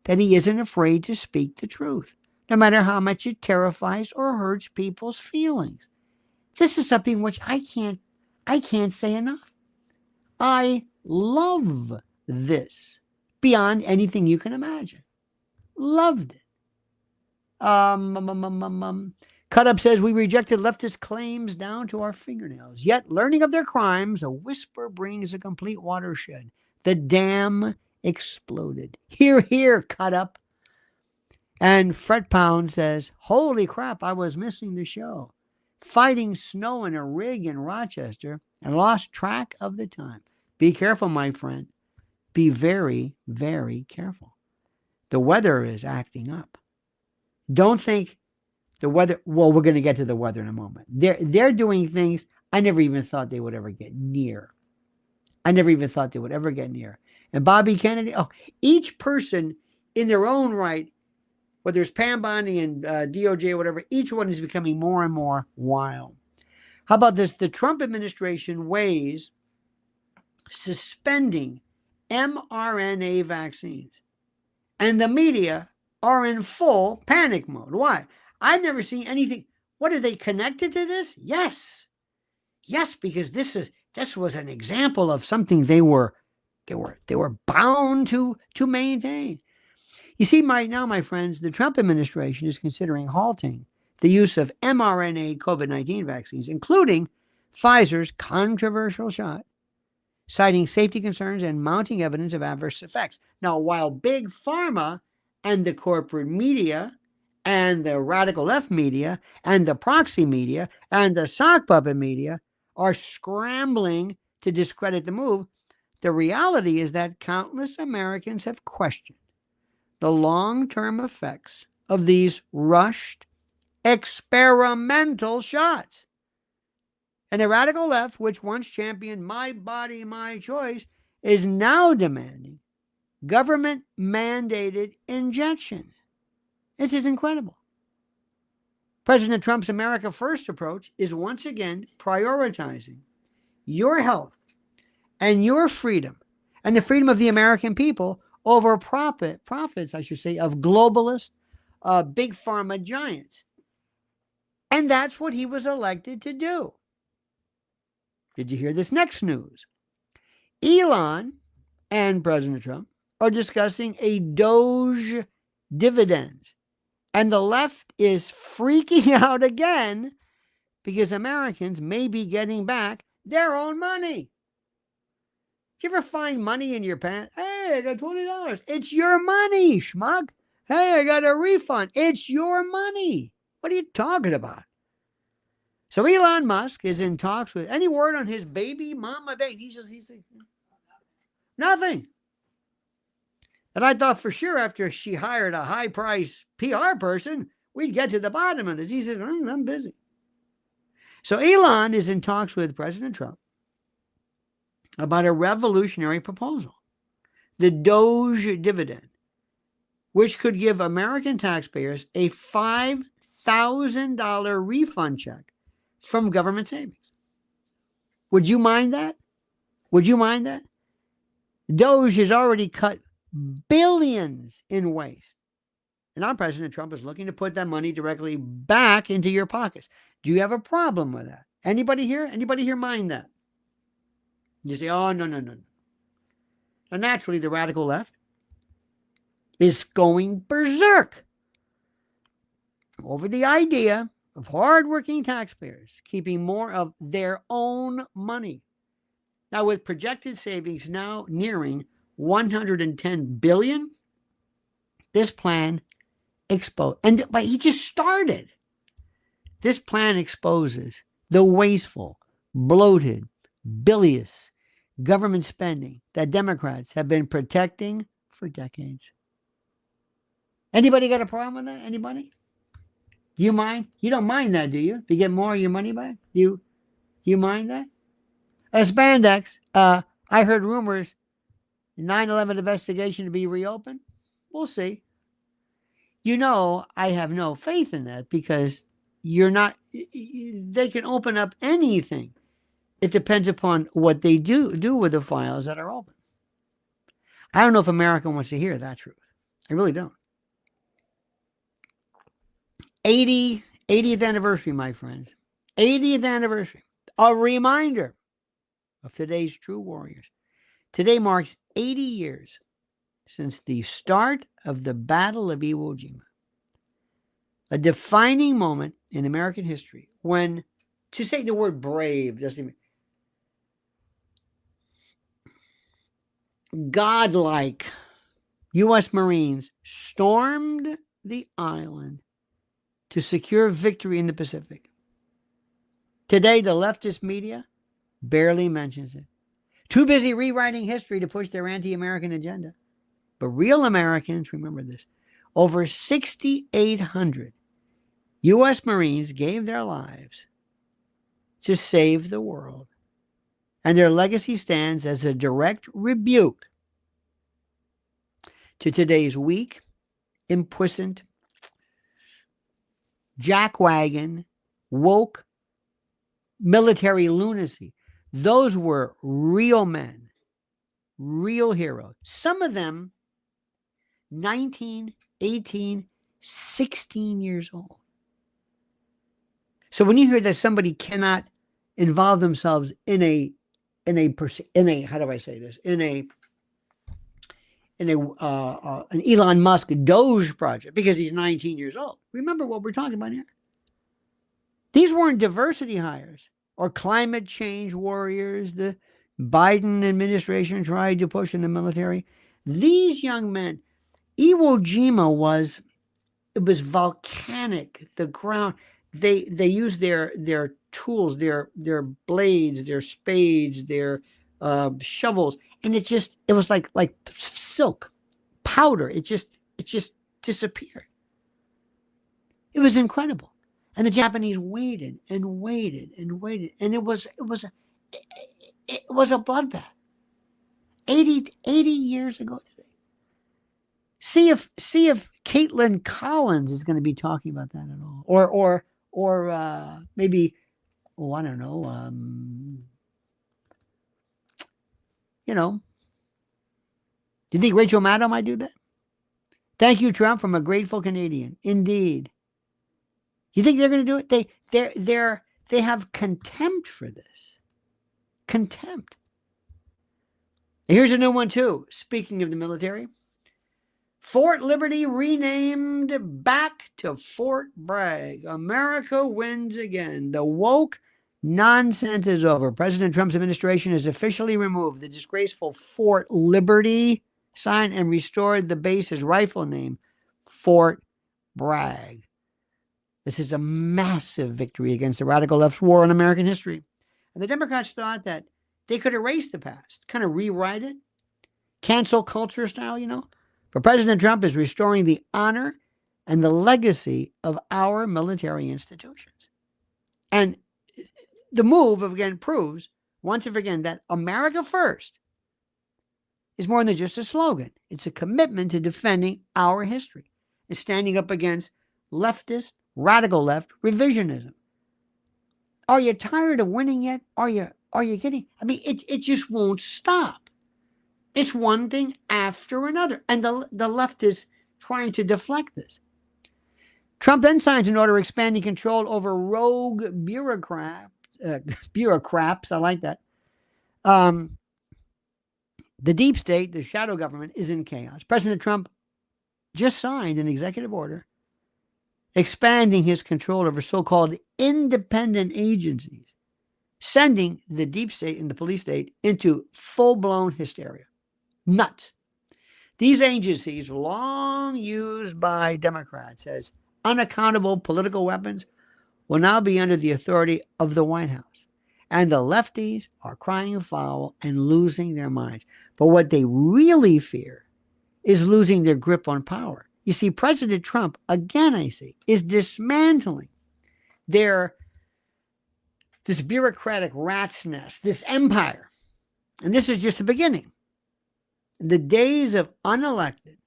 that he isn't afraid to speak the truth, no matter how much it terrifies or hurts people's feelings. This is something which I can't say enough. I love this beyond anything you can imagine. Loved it. Cut Up says, we rejected leftist claims down to our fingernails. Yet, learning of their crimes, a whisper brings a complete watershed. The dam exploded. Hear, hear, Cut Up. And Fred Pound says, holy crap, I was missing the show. Fighting snow in a rig in Rochester and lost track of the time. Be careful, my friend. Be very, very careful. The weather is acting up. Don't think the weather, well, we're going to get to the weather in a moment. They're doing things I never even thought they would ever get near. And Bobby Kennedy, each person in their own right, whether it's Pam Bondi and DOJ or whatever, each one is becoming more and more wild. How about this? The Trump administration weighs suspending mRNA vaccines. And the media are in full panic mode. Why? I've never seen anything. What, are they connected to this? Yes. Yes, because this was an example of something they were bound to maintain. You see, right now, my friends, the Trump administration is considering halting the use of mRNA COVID-19 vaccines, including Pfizer's controversial shot, citing safety concerns and mounting evidence of adverse effects. Now, while Big Pharma and the corporate media and the radical left media and the proxy media and the sock puppet media are scrambling to discredit the move, the reality is that countless Americans have questioned the long-term effects of these rushed experimental shots. And the radical left, which once championed my body, my choice, is now demanding government mandated injections. This is incredible. President Trump's America First approach is once again prioritizing your health and your freedom and the freedom of the American people over profits, I should say, of globalist, big pharma giants. And that's what he was elected to do. Did you hear this next news? Elon and President Trump are discussing a DOGE dividend. And the left is freaking out again because Americans may be getting back their own money. Do you ever find money in your pants? Hey, I got $20. It's your money, schmuck. Hey, I got a refund. It's your money. What are you talking about? So Elon Musk is in talks with, any word on his baby mama baby? He's nothing. And I thought for sure after she hired a high-price PR person, we'd get to the bottom of this. He said, I'm busy. So Elon is in talks with President Trump about a revolutionary proposal, the DOGE dividend, which could give American taxpayers a $5,000 refund check from government savings. Would you mind that? Would you mind that? DOGE has already cut billions in waste. And now President Trump is looking to put that money directly back into your pockets. Do you have a problem with that? Anybody here? Anybody here mind that? You say, oh, no. And naturally, the radical left is going berserk over the idea of hardworking taxpayers keeping more of their own money. Now, with projected savings now nearing $110 billion, this plan but he just started. This plan exposes the wasteful, bloated, bilious government spending that Democrats have been protecting for decades. Anybody got a problem with that? Anybody? Do you mind? You don't mind that, do you? To get more of your money back? Do you mind that? Spandex, I heard rumors, the 9/11 investigation to be reopened. We'll see. You know, I have no faith in that because they can open up anything. It depends upon what they do with the files that are open. I don't know if America wants to hear that truth. I really don't. 80th anniversary, my friends. 80th anniversary. A reminder of today's true warriors. Today marks 80 years since the start of the Battle of Iwo Jima. A defining moment in American history when, to say the word brave doesn't even, godlike U.S. Marines stormed the island to secure victory in the Pacific. Today, the leftist media barely mentions it. Too busy rewriting history to push their anti-American agenda. But real Americans, remember this, over 6,800 U.S. Marines gave their lives to save the world. And their legacy stands as a direct rebuke to today's weak, impuissant, jackwagon, woke, military lunacy. Those were real men, real heroes. Some of them 19, 18, 16 years old. So when you hear that somebody cannot involve themselves in a how do I say this? In an Elon Musk DOGE project because he's 19 years old. Remember what we're talking about here. These weren't diversity hires or climate change warriors the Biden administration tried to push in the military. These young men, Iwo Jima was volcanic. The ground, they used their tools, their blades, their spades, their shovels, and it was like silk powder. It just disappeared. It was incredible. And the Japanese waited and waited and waited, and it was a bloodbath. 80 years ago today. See if Caitlin Collins is going to be talking about that at all, or maybe, oh, I don't know, do you think Rachel Maddow might do that? Thank you, Trump, from a grateful Canadian. Indeed. You think they're going to do it? They have contempt for this. Contempt. Here's a new one too. Speaking of the military, Fort Liberty renamed back to Fort Bragg. America wins again. The woke nonsense is over. President Trump's administration has officially removed the disgraceful Fort Liberty sign and restored the base's rightful name, Fort Bragg. This is a massive victory against the radical left's war on American history. And the Democrats thought that they could erase the past, kind of rewrite it, cancel culture style, But President Trump is restoring the honor and the legacy of our military institutions. And the move, again, proves once and again that America first is more than just a slogan. It's a commitment to defending our history and standing up against leftist, radical left revisionism. Are you tired of winning yet? Are you getting? I mean, it just won't stop. It's one thing after another. And the left is trying to deflect this. Trump then signs an order expanding control over rogue bureaucrats. I like that. The deep state, the shadow government, is in chaos. President Trump just signed an executive order expanding his control over so-called independent agencies, sending the deep state and the police state into full-blown hysteria. Nuts. These agencies, long used by Democrats as unaccountable political weapons, will now be under the authority of the White House. And the lefties are crying foul and losing their minds. But what they really fear is losing their grip on power. You see, President Trump, again I see, is dismantling this bureaucratic rat's nest, this empire. And this is just the beginning. The days of unelected,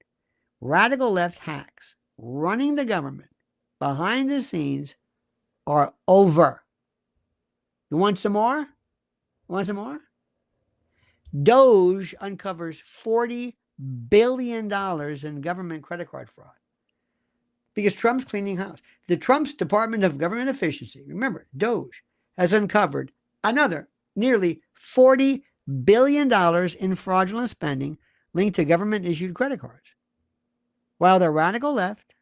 radical left hacks running the government behind the scenes are over. You want some more? DOGE uncovers $40 billion in government credit card fraud because Trump's cleaning house. The Trump's Department of Government Efficiency, remember, DOGE, has uncovered another nearly $40 billion in fraudulent spending linked to government-issued credit cards. While the radical left,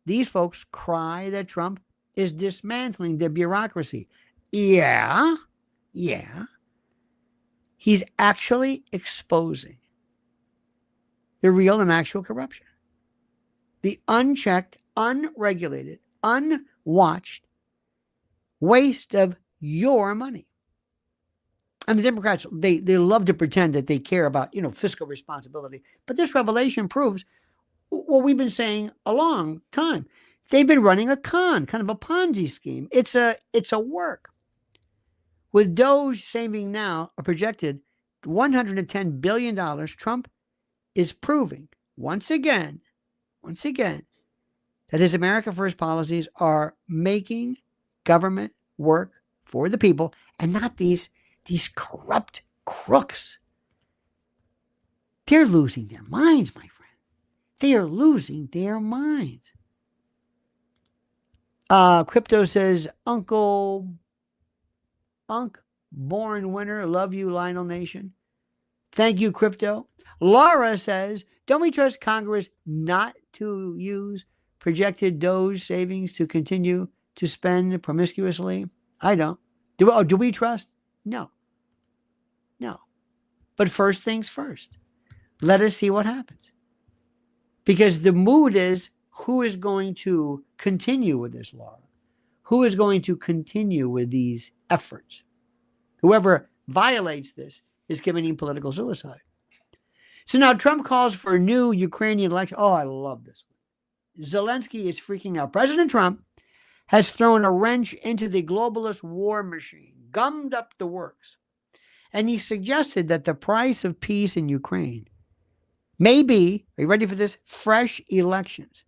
these folks cry that Trump is dismantling the bureaucracy. Yeah. He's actually exposing the real and actual corruption. The unchecked, unregulated, unwatched waste of your money. And the Democrats, they love to pretend that they care about, fiscal responsibility. But this revelation proves what we've been saying a long time. They've been running a con, kind of a Ponzi scheme. It's a work. With DOGE saving now a projected $110 billion, Trump is proving once again, that his America First policies are making government work for the people and not these corrupt crooks. They're losing their minds, my friend. They are losing their minds. Crypto says, Unk born winner, love you, Lionel Nation. Thank you, Crypto. Laura says, don't we trust Congress not to use projected DOGE savings to continue to spend promiscuously? I don't. Do we trust? No. But first things first. Let us see what happens. Because the mood is, who is going to continue with this law? Who is going to continue with these efforts? Whoever violates this is committing political suicide. So now Trump calls for a new Ukrainian election. Oh, I love this one. Zelensky is freaking out. President Trump has thrown a wrench into the globalist war machine, gummed up the works. And he suggested that the price of peace in Ukraine Maybe, are you ready for this? Fresh elections.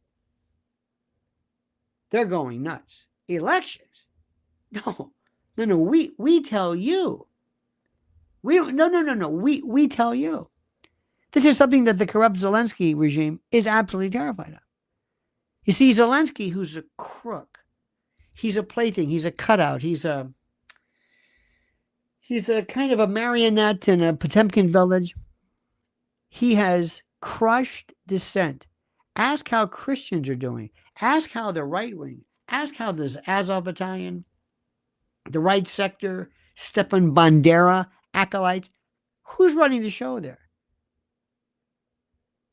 They're going nuts. Elections? No. We tell you. We don't. No. We tell you. This is something that the corrupt Zelensky regime is absolutely terrified of. You see, Zelensky, who's a crook, he's a plaything, he's a cutout, he's a kind of a marionette in a Potemkin village. He has crushed dissent. Ask how Christians are doing. Ask how the right wing. Ask how this Azov battalion, the right sector, Stepan Bandera, acolytes. Who's running the show there?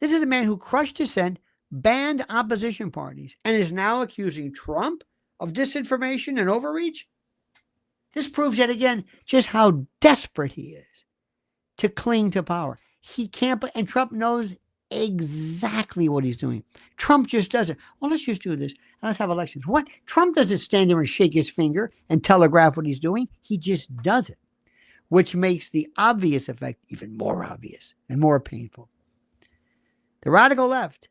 This is a man who crushed dissent, banned opposition parties, and is now accusing Trump of disinformation and overreach. This proves yet again just how desperate he is to cling to power. He can't, and Trump knows exactly what he's doing. Trump just does it. Well, let's just do this. Let's have elections. What? Trump doesn't stand there and shake his finger and telegraph what he's doing. He just does it, which makes the obvious effect even more obvious and more painful. The radical left,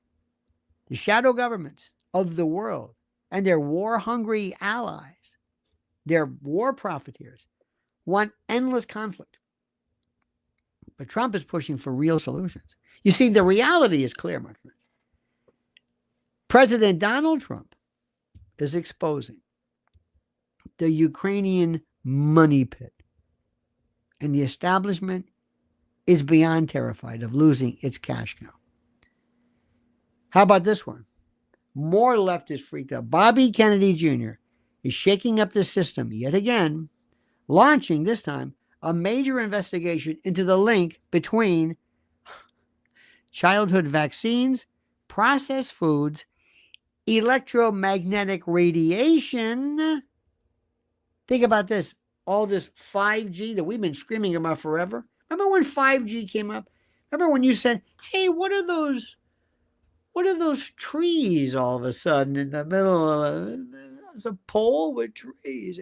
the shadow governments of the world, and their war-hungry allies, their war profiteers, want endless conflict. But Trump is pushing for real solutions. You see, the reality is clear, my friends. President Donald Trump is exposing the Ukrainian money pit, and the establishment is beyond terrified of losing its cash cow. How about this one? More leftists freaked out. Bobby Kennedy Jr. is shaking up the system yet again, launching this time a major investigation into the link between childhood vaccines, processed foods, electromagnetic radiation. Think about this. All this 5G that we've been screaming about forever. Remember when 5G came up? Remember when you said, hey, what are those trees all of a sudden in the middle of it's a pole with trees?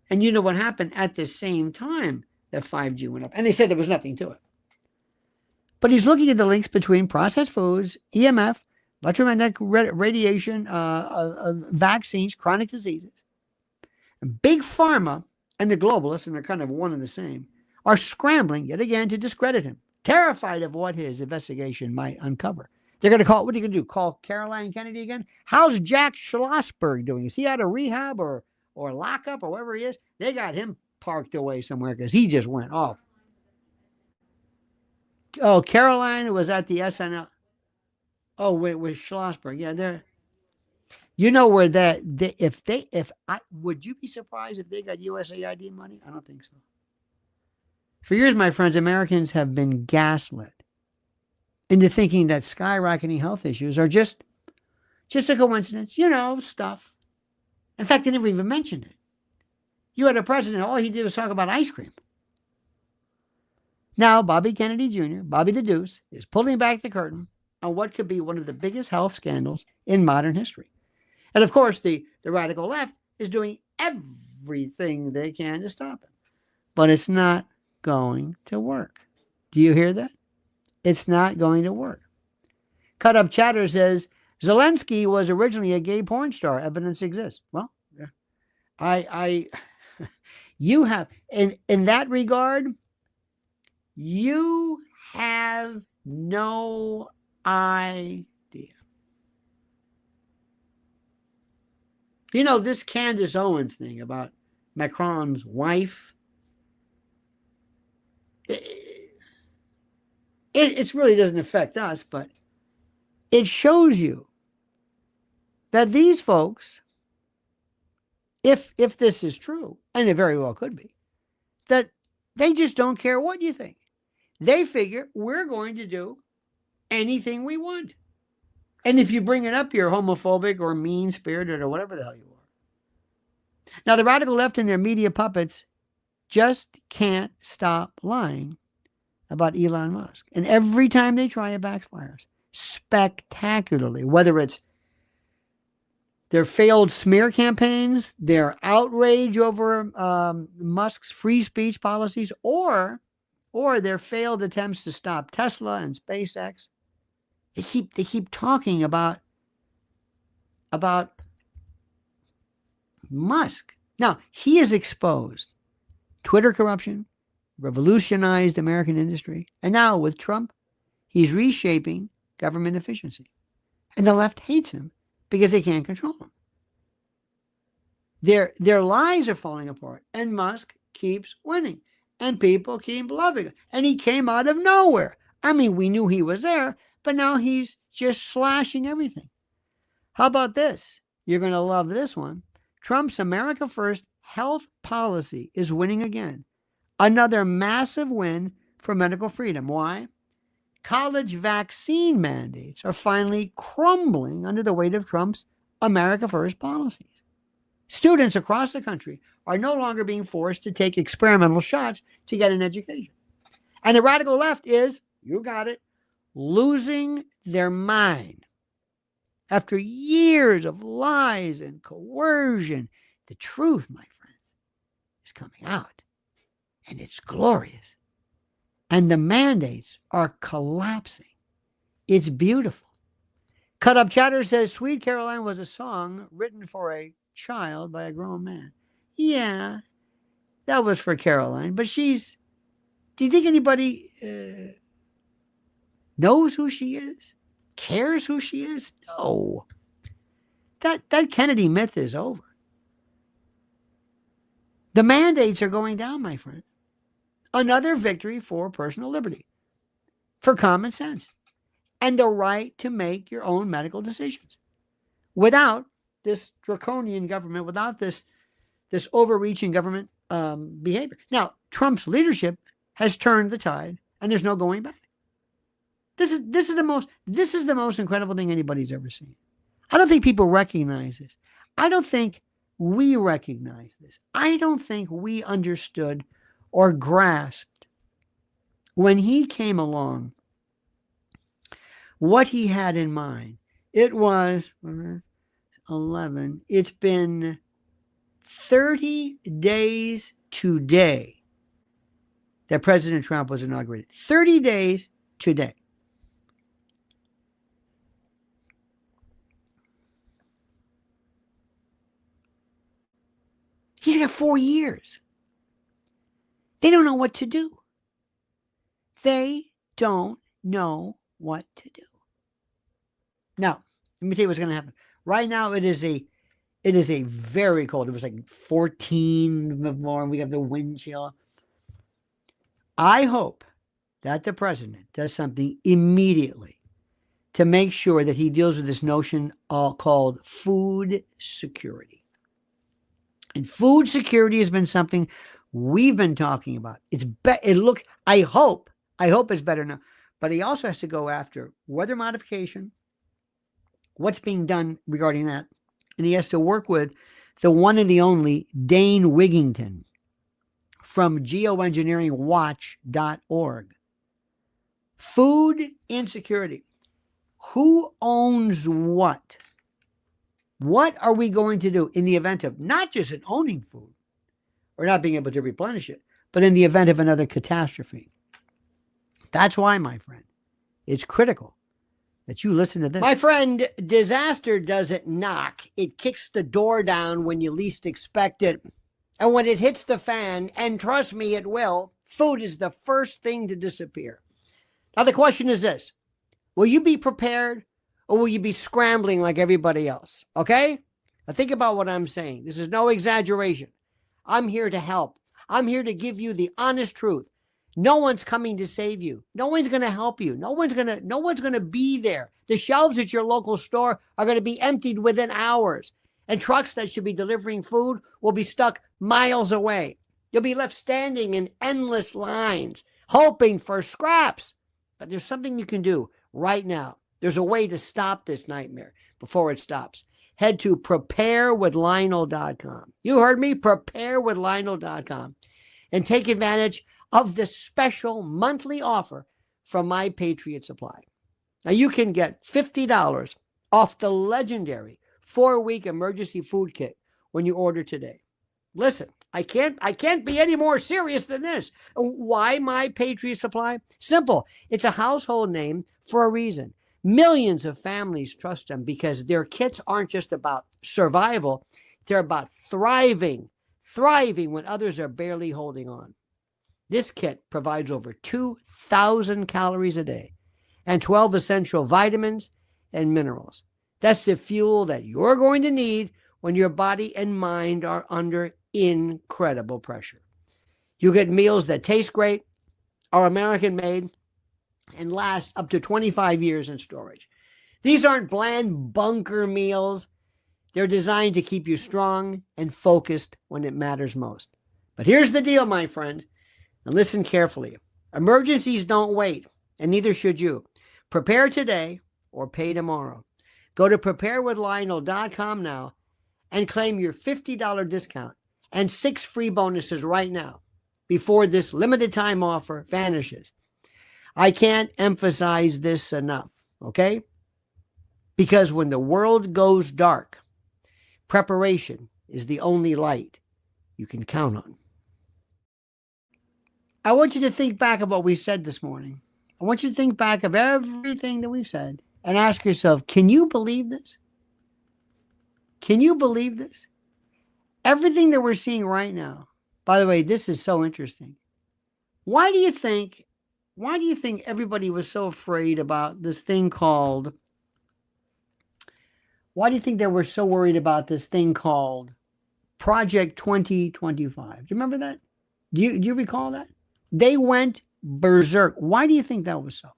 And you know what happened at the same time that 5G went up. And they said there was nothing to it. But he's looking at the links between processed foods, EMF, electromagnetic radiation, vaccines, chronic diseases. Big Pharma and the globalists, and they're kind of one and the same, are scrambling yet again to discredit him, terrified of what his investigation might uncover. They're going to call, what are you going to do, call Caroline Kennedy again? How's Jack Schlossberg doing? Is he out of rehab or lockup or wherever he is? They got him parked away somewhere because he just went off. Oh, Caroline was at the SNL. Oh, with Schlossberg. Yeah, they're. You know where would you be surprised if they got USAID money? I don't think so. For years, my friends, Americans have been gaslit into thinking that skyrocketing health issues are just a coincidence, stuff. In fact, they never even mentioned it. You had a president, all he did was talk about ice cream. Now, Bobby Kennedy Jr., Bobby the Deuce, is pulling back the curtain on what could be one of the biggest health scandals in modern history. And of course, the radical left is doing everything they can to stop it. But it's not going to work. Do you hear that? It's not going to work. Cut Up Chatter says, Zelensky was originally a gay porn star. Evidence exists. Well, yeah. You have, in that regard, you have no idea. This Candace Owens thing about Macron's wife, it really doesn't affect us, but it shows you that these folks, if this is true, and it very well could be, that they just don't care what you think. They figure we're going to do anything we want. And if you bring it up, you're homophobic or mean-spirited or whatever the hell you are. Now, the radical left and their media puppets just can't stop lying about Elon Musk. And every time they try, it backfires spectacularly, whether it's their failed smear campaigns, their outrage over Musk's free speech policies, or or their failed attempts to stop Tesla and SpaceX. They keep talking about Musk. Now, he has exposed Twitter corruption, revolutionized American industry, and now with Trump, he's reshaping government efficiency. And the left hates him because they can't control him. Their lies are falling apart, and Musk keeps winning, and people keep loving him. And he came out of nowhere. I mean, we knew he was there, but now he's just slashing everything. How about this? You're going to love this one. Trump's America First health policy is winning again. Another massive win for medical freedom. Why? College vaccine mandates are finally crumbling under the weight of Trump's America First policies. Students across the country are no longer being forced to take experimental shots to get an education. And the radical left is, you got it, losing their mind. After years of lies and coercion, the truth, my friends, is coming out. And it's glorious. And the mandates are collapsing. It's beautiful. Cut Up Chatter says, Sweet Caroline was a song written for a child by a grown man. Yeah, that was for Caroline. But do you think anybody knows who she is? Cares who she is? No. That Kennedy myth is over. The mandates are going down, my friend. Another victory for personal liberty, for common sense, and the right to make your own medical decisions without this draconian government, without this overreaching government behavior. Now, Trump's leadership has turned the tide, and there's no going back. This is the most incredible thing anybody's ever seen. I don't think people recognize this. I don't think we recognize this. I don't think we understood or grasped when he came along what he had in mind. It was 11. It's been 30 days today that President Trump was inaugurated. 30 days today. He's got 4 years. They don't know what to do. They don't know what to do. Now, let me tell you what's going to happen. Right now, it is a very cold. It was like 14 more. We have the wind chill. I hope that the president does something immediately to make sure that he deals with this notion called food security. And food security has been something we've been talking about. I hope it's better now. But he also has to go after weather modification, what's being done regarding that. And he has to work with the one and the only Dane Wigington from geoengineeringwatch.org. Food insecurity. Who owns what? What are we going to do in the event of not just in owning food or not being able to replenish it, but in the event of another catastrophe? That's why, my friend, it's critical that you listen to this. My friend, disaster doesn't knock. It kicks the door down when you least expect it. And when it hits the fan, and trust me, it will, food is the first thing to disappear. Now, the question is this. Will you be prepared or will you be scrambling like everybody else? Okay? Now, think about what I'm saying. This is no exaggeration. I'm here to help. I'm here to give you the honest truth. No one's coming to save you. No one's going to help you. No one's going to be there. The shelves at your local store are going to be emptied within hours. And trucks that should be delivering food will be stuck miles away. You'll be left standing in endless lines, hoping for scraps. But there's something you can do right now. There's a way to stop this nightmare before it stops. Head to preparewithlionel.com. You heard me, preparewithlionel.com. And take advantage of the special monthly offer from My Patriot Supply. Now you can get $50 off the legendary 4-week emergency food kit when you order today. Listen, I can't be any more serious than this. Why My Patriot Supply? Simple. It's a household name for a reason. Millions of families trust them because their kits aren't just about survival. They're about thriving when others are barely holding on. This kit provides over 2,000 calories a day and 12 essential vitamins and minerals. That's the fuel that you're going to need when your body and mind are under incredible pressure. You get meals that taste great, are American made, and last up to 25 years in storage. These aren't bland bunker meals. They're designed to keep you strong and focused when it matters most. But here's the deal, my friend, and listen carefully. Emergencies don't wait, and neither should you. Prepare today or pay tomorrow. Go to preparewithlionel.com now and claim your $50 discount and 6 free bonuses right now before this limited time offer vanishes. I can't emphasize this enough, okay? Because when the world goes dark, preparation is the only light you can count on. I want you to think back of what we said this morning. I want you to think back of everything that we've said and ask yourself, can you believe this? Can you believe this? Everything that we're seeing right now. By the way, this is so interesting. Why do you think everybody was so afraid about this thing called, why do you think they were so worried about this thing called Project 2025? Do you remember that? Do you recall that? They went berserk. Why do you think that was so?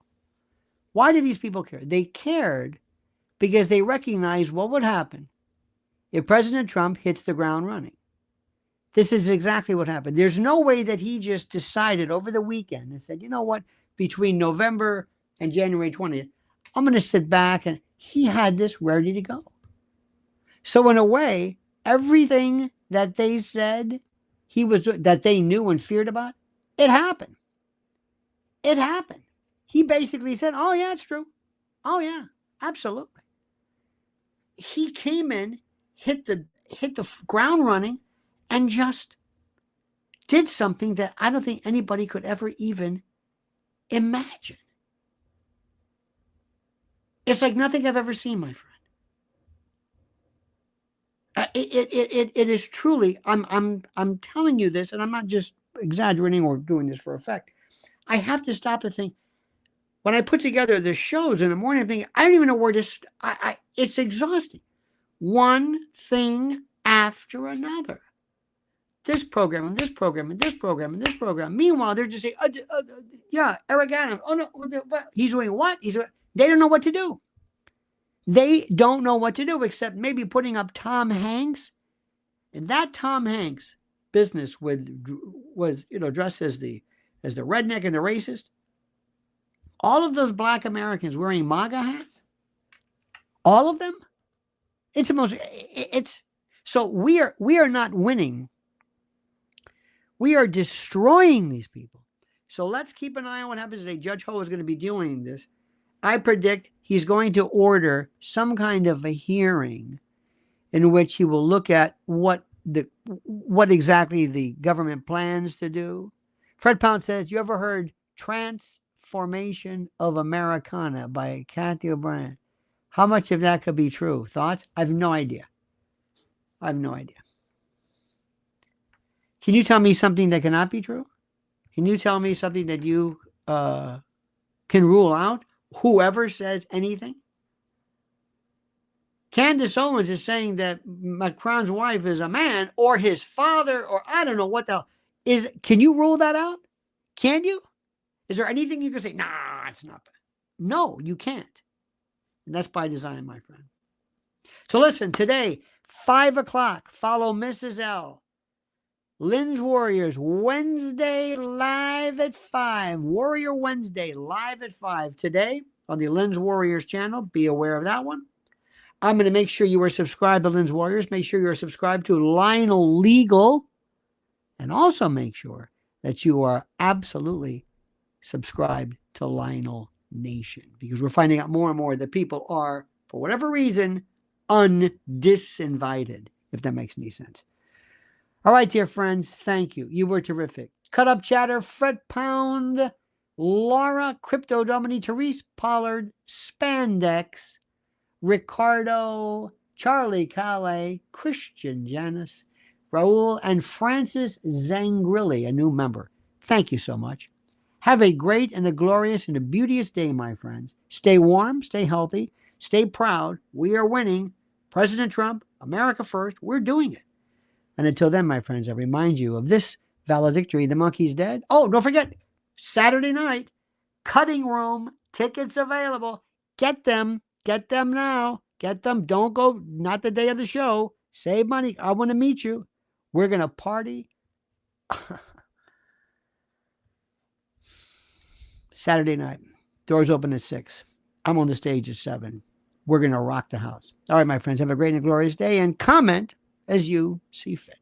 Why did these people care? They cared because they recognized what would happen if President Trump hits the ground running. This is exactly what happened. There's no way that he just decided over the weekend and said, you know what, between November and January 20th, I'm going to sit back, and he had this ready to go. So in a way, everything that they said that they knew and feared about, it happened. It happened. He basically said, oh yeah, it's true. Oh yeah, absolutely. He came in, hit the ground running, and just did something that I don't think anybody could ever even imagine. It's like nothing I've ever seen, my friend. It is truly. I'm telling you this, and I'm not just exaggerating or doing this for effect. I have to stop and think. When I put together the shows in the morning, I'm thinking, I don't even know where to. It's exhausting. One thing after another. This program and this program and this program and this program. Meanwhile, they're just saying, yeah, Eric Adams. Oh no, he's doing what? They don't know what to do. They don't know what to do except maybe putting up Tom Hanks. And that Tom Hanks business was dressed as the redneck and the racist. All of those black Americans wearing MAGA hats. All of them. So we are not winning. We are destroying these people. So let's keep an eye on what happens today. Judge Ho is going to be doing this. I predict he's going to order some kind of a hearing in which he will look at what exactly the government plans to do. Fred Pound says, you ever heard Transformation of Americana by Kathy O'Brien? How much of that could be true? Thoughts? I have no idea. Can you tell me something that cannot be true? Can you tell me something that you can rule out? Whoever says anything? Candace Owens is saying that Macron's wife is a man or his father, or I don't know what the hell is. Can you rule that out? Can you? Is there anything you can say? Nah, it's not that. No, you can't. And that's by design, my friend. So listen, today, 5 o'clock, follow Mrs. L. Lynn's Warriors, Wednesday live at 5. Warrior Wednesday live at 5. Today on the Lynn's Warriors channel. Be aware of that one. I'm going to make sure you are subscribed to Lynn's Warriors. Make sure you are subscribed to Lionel Legal. And also make sure that you are absolutely subscribed to Lionel Nation. Because we're finding out more and more that people are, for whatever reason, undisinvited, if that makes any sense. All right, dear friends, thank you. You were terrific. Cut Up Chatter, Fred Pound, Laura, Crypto Domini, Therese Pollard, Spandex, Ricardo, Charlie Calais, Christian Janis, Raul, and Francis Zangrilli, a new member. Thank you so much. Have a great and a glorious and a beauteous day, my friends. Stay warm, stay healthy, stay proud. We are winning. President Trump, America first. We're doing it. And until then, my friends, I remind you of this valedictory. The monkey's dead. Oh, don't forget, Saturday night, Cutting Room, tickets available. Get them. Get them now. Get them. Don't go, not the day of the show. Save money. I want to meet you. We're going to party. Saturday night. Doors open at 6. I'm on the stage at 7. We're going to rock the house. All right, my friends, have a great and glorious day and comment as you see fit.